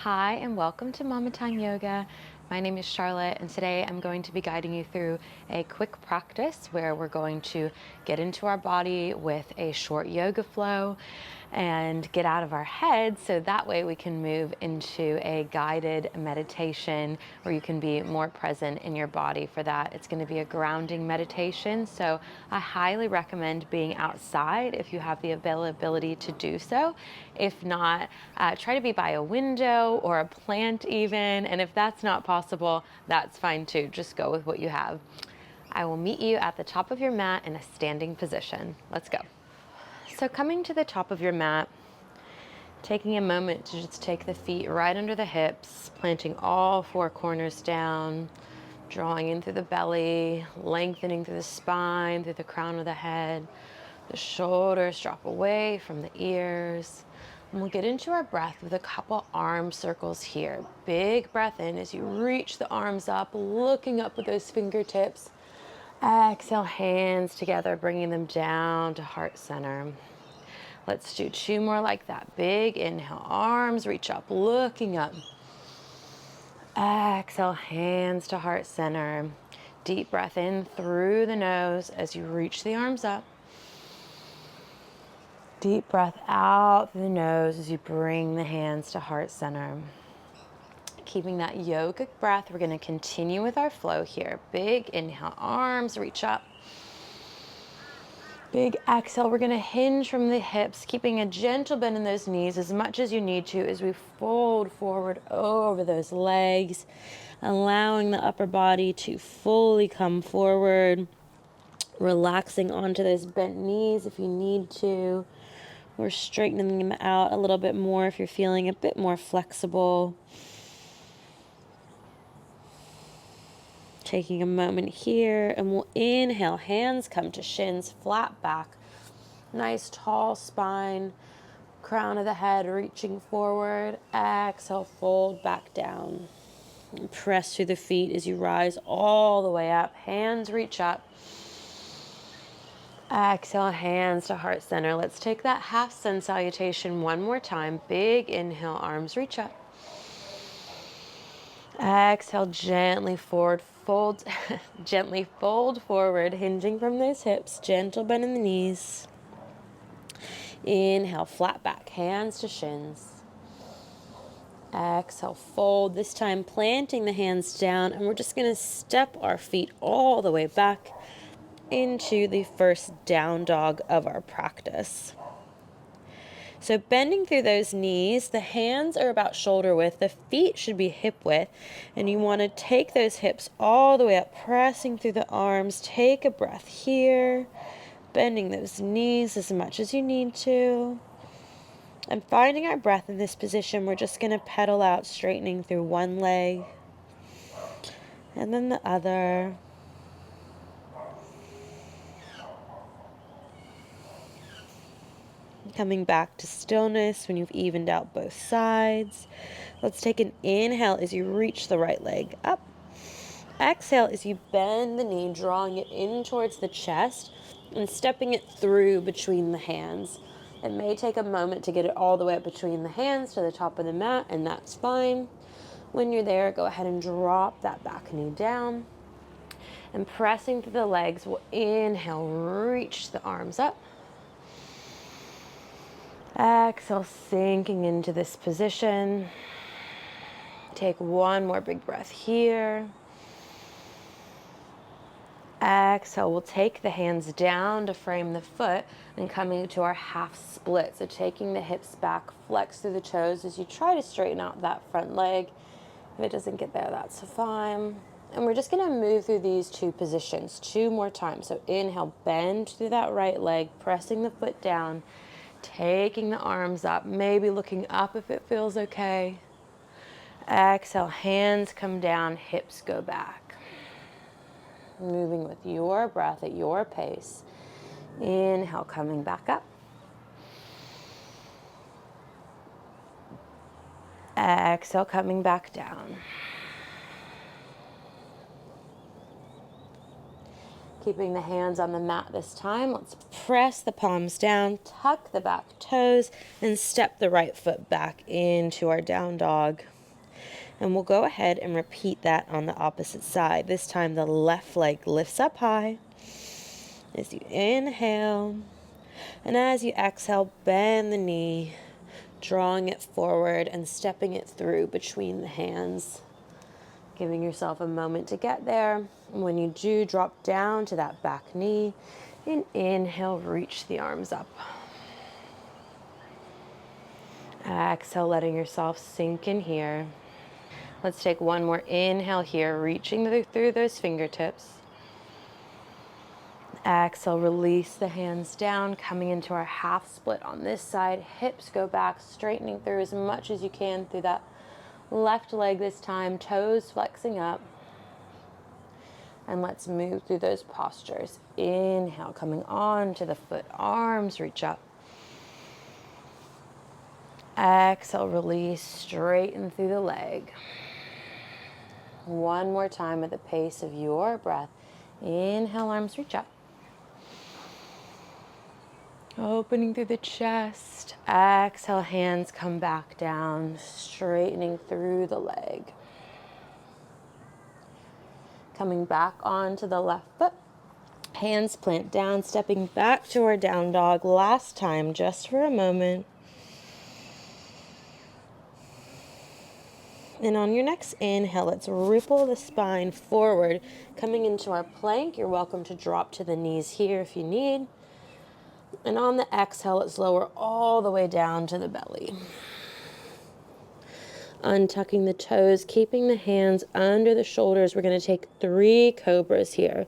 Hi, and welcome to Mama Time Yoga. My name is Charlotte, and today I'm going to be guiding you through a quick practice where we're going to get into our body with a short yoga flow and get out of our head so that way we can move into a guided meditation where you can be more present in your body. For that, it's going to be a grounding meditation. So I highly recommend being outside if you have the availability to do so. If not, try to be by a window or a plant even. And if that's not possible, that's fine too. Just go with what you have. I will meet you at the top of your mat in a standing position. Let's go. So coming to the top of your mat, taking a moment to just take the feet right under the hips, planting all four corners down, drawing in through the belly, lengthening through the spine, through the crown of the head. The shoulders drop away from the ears. And we'll get into our breath with a couple arm circles here. Big breath in as you reach the arms up, looking up with those fingertips. Exhale, hands together, bringing them down to heart center. Let's do two more like that. Big inhale, arms reach up, looking up. Exhale, hands to heart center. Deep breath in through the nose as you reach the arms up. Deep breath out through the nose as you bring the hands to heart center. Keeping that yogic breath, we're going to continue with our flow here. Big inhale, arms reach up. Big exhale, we're going to hinge from the hips, keeping a gentle bend in those knees as much as you need to as we fold forward over those legs, allowing the upper body to fully come forward, relaxing onto those bent knees if you need to, or straightening them out a little bit more if you're feeling a bit more flexible. Taking a moment here, and we'll inhale, hands come to shins, flat back. Nice tall spine, crown of the head reaching forward. Exhale, fold back down. And press through the feet as you rise all the way up. Hands reach up. Exhale, hands to heart center. Let's take that half sun salutation one more time. Big inhale, arms reach up. Exhale, gently forward, fold, gently fold forward, hinging from those hips. Gentle bend in the knees. Inhale, flat back, hands to shins. Exhale, fold, this time planting the hands down, and we're just going to step our feet all the way back into the first down dog of our practice. So bending through those knees, the hands are about shoulder width, the feet should be hip width, and you want to take those hips all the way up, pressing through the arms. Take a breath here, bending those knees as much as you need to. And finding our breath in this position, we're just going to pedal out, straightening through one leg and then the other. Coming back to stillness when you've evened out both sides. Let's take an inhale as you reach the right leg up. Exhale as you bend the knee, drawing it in towards the chest and stepping it through between the hands. It may take a moment to get it all the way up between the hands to the top of the mat, and that's fine. When you're there, go ahead and drop that back knee down. And pressing through the legs, we'll inhale, reach the arms up. Exhale, sinking into this position. Take one more big breath here. Exhale, we'll take the hands down to frame the foot and coming to our half split. So taking the hips back, flex through the toes as you try to straighten out that front leg. If it doesn't get there, that's fine. And we're just going to move through these two positions two more times. So inhale, bend through that right leg, pressing the foot down, taking the arms up, maybe looking up if it feels okay. Exhale, hands come down, hips go back. Moving with your breath at your pace. Inhale, coming back up. Exhale, coming back down. Keeping the hands on the mat this time, let's press the palms down, tuck the back toes, and step the right foot back into our down dog. And we'll go ahead and repeat that on the opposite side. This time the left leg lifts up high as you inhale. And as you exhale, bend the knee, drawing it forward and stepping it through between the hands. Giving yourself a moment to get there. And when you do, drop down to that back knee and inhale, reach the arms up. Exhale, letting yourself sink in here. Let's take one more inhale here, reaching through those fingertips. Exhale, release the hands down, coming into our half split on this side. Hips go back, straightening through as much as you can through that left leg this time, toes flexing up. And let's move through those postures. Inhale, coming on to the foot, arms reach up. Exhale, release, straighten through the leg. One more time at the pace of your breath. Inhale, arms reach up. Opening through the chest. Exhale, hands come back down, straightening through the leg. Coming back onto the left foot. Hands plant down, stepping back to our down dog. Last time, just for a moment. And on your next inhale, let's ripple the spine forward. Coming into our plank, you're welcome to drop to the knees here if you need. And on the exhale, let's lower all the way down to the belly. Untucking the toes, keeping the hands under the shoulders. We're going to take 3 cobras here.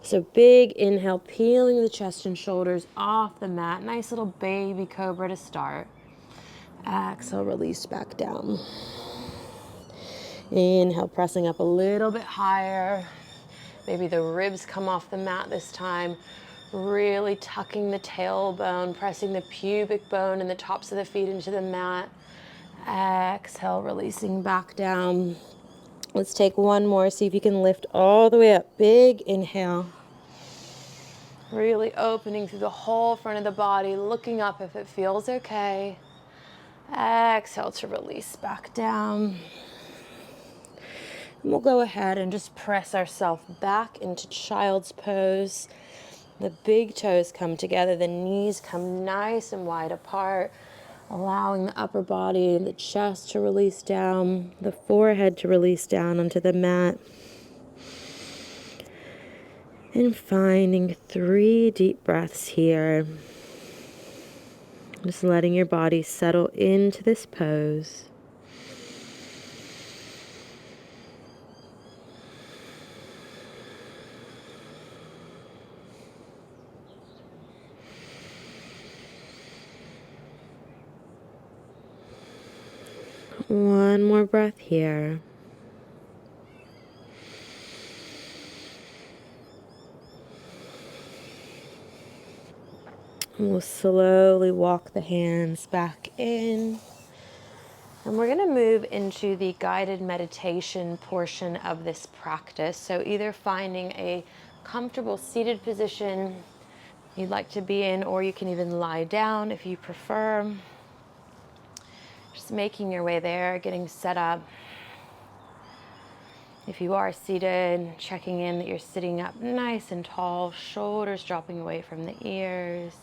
So big inhale, peeling the chest and shoulders off the mat. Nice little baby cobra to start. Exhale, release back down. Inhale, pressing up a little bit higher. Maybe the ribs come off the mat this time. Really tucking the tailbone, pressing the pubic bone and the tops of the feet into the mat. Exhale, releasing back down. Let's take one more. See if you can lift all the way up. Big inhale. Really opening through the whole front of the body, looking up if it feels okay. Exhale to release back down. And we'll go ahead and just press ourselves back into child's pose. The big toes come together, the knees come nice and wide apart, allowing the upper body and the chest to release down, the forehead to release down onto the mat. And finding 3 deep breaths here. Just letting your body settle into this pose. One more breath here. And we'll slowly walk the hands back in. And we're going to move into the guided meditation portion of this practice. So either finding a comfortable seated position you'd like to be in, or you can even lie down if you prefer. Just making your way there, getting set up. If you are seated, checking in that you're sitting up nice and tall, shoulders dropping away from the ears.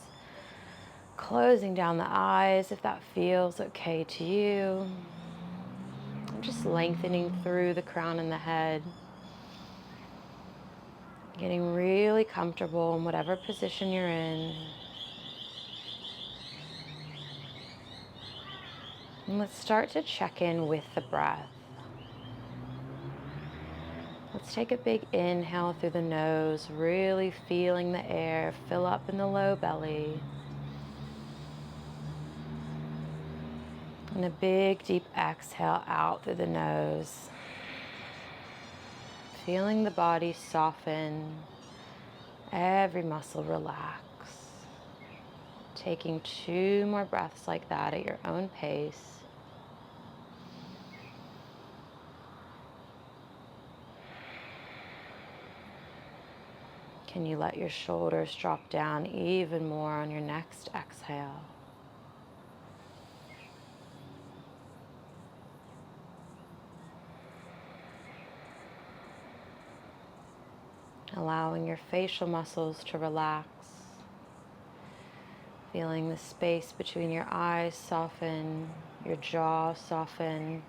Closing down the eyes if that feels okay to you. And just lengthening through the crown and the head. Getting really comfortable in whatever position you're in. And let's start to check in with the breath. Let's take a big inhale through the nose, really feeling the air fill up in the low belly. And a big deep exhale out through the nose. Feeling the body soften, every muscle relax. Taking 2 more breaths like that at your own pace. Can you let your shoulders drop down even more on your next exhale? Allowing your facial muscles to relax. Feeling the space between your eyes soften, your jaw soften.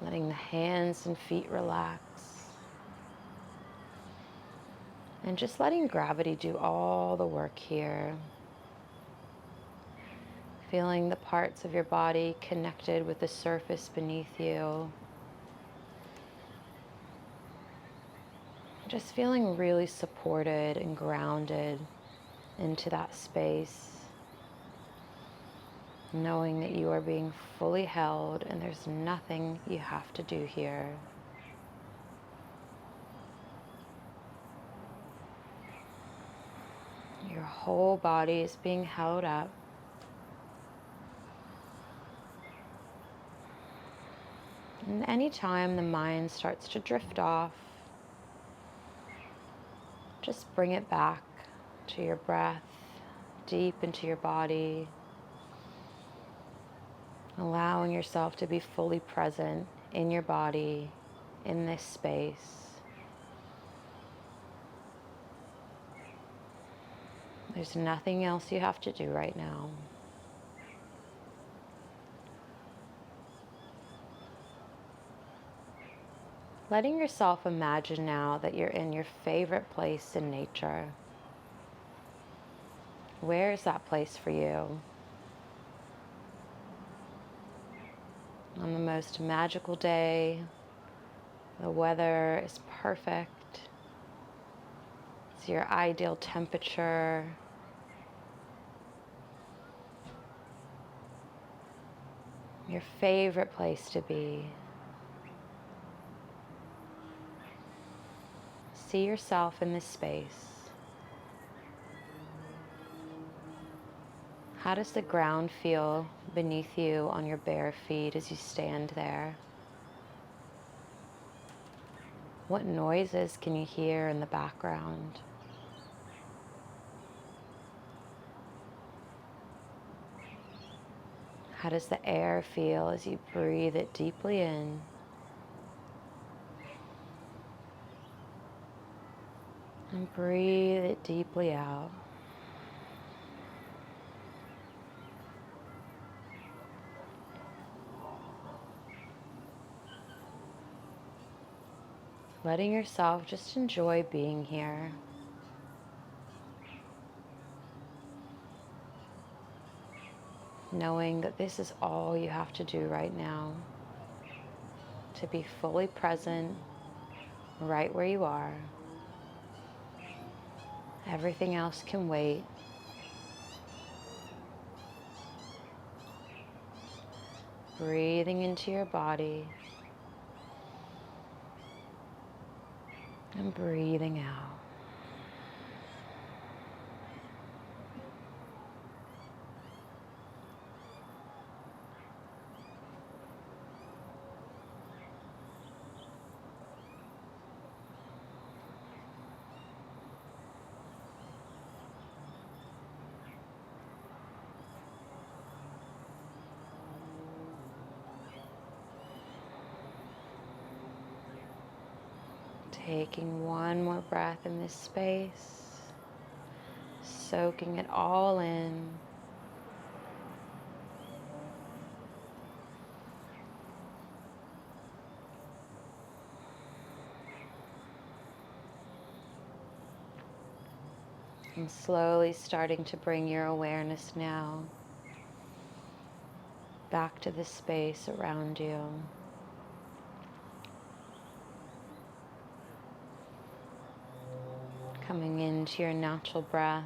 Letting the hands and feet relax. And just letting gravity do all the work here. Feeling the parts of your body connected with the surface beneath you. Just feeling really supported and grounded into that space. Knowing that you are being fully held and there's nothing you have to do here. Your whole body is being held up. And anytime the mind starts to drift off, just bring it back to your breath, deep into your body, allowing yourself to be fully present in your body, in this space. There's nothing else you have to do right now. Letting yourself imagine now that you're in your favorite place in nature. Where is that place for you? On the most magical day, the weather is perfect. It's your ideal temperature. Your favorite place to be. See yourself in this space. How does the ground feel beneath you on your bare feet as you stand there? What noises can you hear in the background? How does the air feel as you breathe it deeply in? And breathe it deeply out. Letting yourself just enjoy being here. Knowing that this is all you have to do right now. To be fully present right where you are. Everything else can wait. Breathing into your body and breathing out. Taking one more breath in this space, soaking it all in. And slowly starting to bring your awareness now back to the space around you. Coming into your natural breath.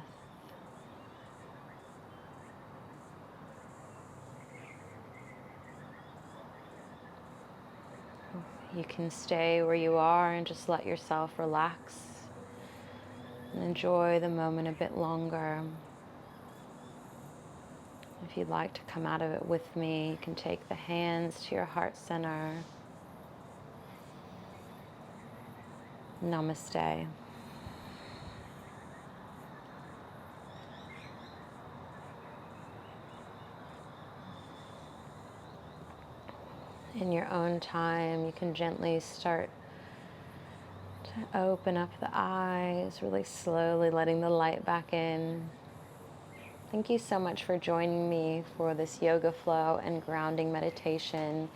You can stay where you are and just let yourself relax and enjoy the moment a bit longer. If you'd like to come out of it with me, you can take the hands to your heart center. Namaste. In your own time, you can gently start to open up the eyes, really slowly letting the light back in. Thank you so much for joining me for this yoga flow and grounding meditation.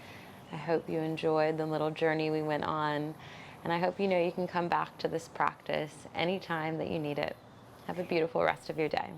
I hope you enjoyed the little journey we went on, and I hope you know you can come back to this practice anytime that you need it. Have a beautiful rest of your day.